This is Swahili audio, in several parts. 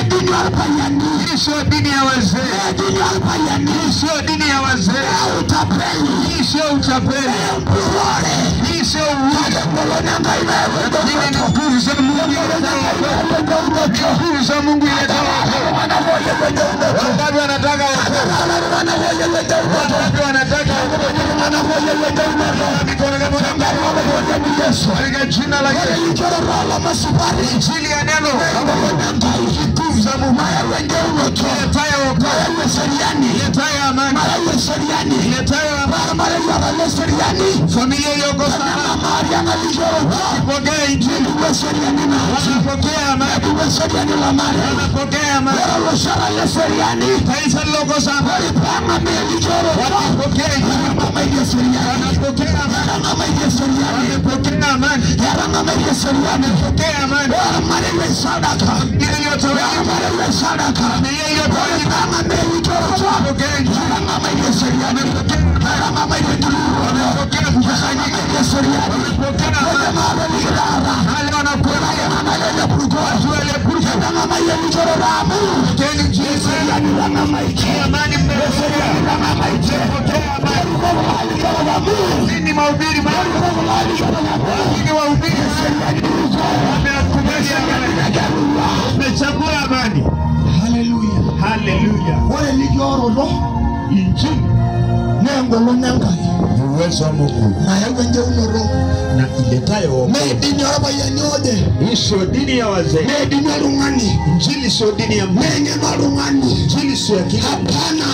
dini ya payani. Hii sio dini ya wazee. Dini ya payani. Hii sio dini ya wazee. Utapeli. Hii sio utapeli. Hii sio uongo. Hii ni nguvu za Mungu inatoa. Nguvu za Mungu inatoa. Wangapi wanataka wokovu? Wangapi wanataka Yesu katika jina la Yesu. Injili ya neno. Nguvu za Mungu. Iletayo wokovu. Iletayo amani. Iletayo amani. Familia iliyoko salama. Wakipokea injili. Wanapokea amani. Wanapokea amani. Taifa liloko salama. Wakipokea injili. Wanapokea amani. Wanapokea amani. Wanapokea amani. Familia iliyotawanyika. Familia iliyotawanyika. Wanapokea injili. Wanapokea kukusanyika. Wanapokea amani. Hali wanakwenda. Watu waliokuja. Teni Yesu. Amani mmepokea. Mmepokea amani. Nini mahubiri mali? Nini wahubiri? Wamekubali amani. Wamechagua amani. Hallelujah. Hallelujah. Wale ligioro Injili. Nengo nyangai. Uwezo wa Mungu. Na yewe nje unoro. Na iletayo wokovu. Dini ya payani ode. Hii sio dini ya wazee. Dini ya rungani. Injili sio dini ya Mungu. Rungani. Injili sio kile. Hapana.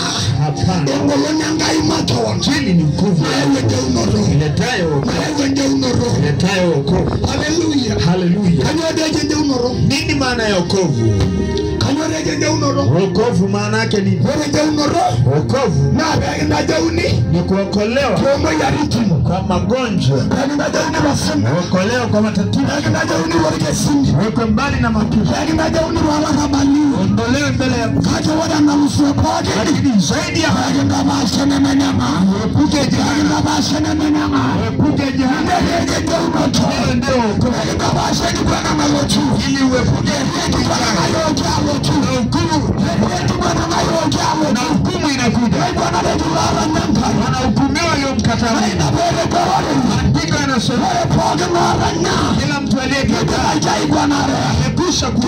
Nyangai matawa. Injili ni nguvu. Iletayo wokovu. Iletayo wokovu. Hallelujah. Hallelujah. Kanyodeje unoro. Nini maana ya wokovu? Kanyodeje unoro. Wokovu maana yake ni wokovu. Na bega jauni. Ni kuokolewa kwa magonjwa. Kuokolewa kwa matatizo. Wekwe mbali na mapishi. Ondolewe mbele ya lakini zaidi ya uepuke jehanamu. Uepuke jehanamu. Hiyo ndio wokovu. Ili uepuke na hukumu. Na hukumu inakuja. Wanahukumiwa waliomkataa. Maandiko yanasema kila mtu aliyekataa amekwisha kufa.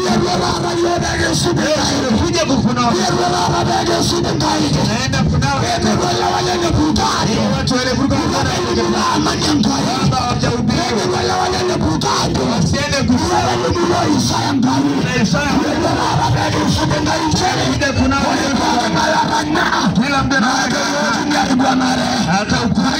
Kuja kukunawa. Naenda kunawa. Watu wale kuka wasiende kunawa. Isaya kunawa. Kila mtu hata hukumiwa.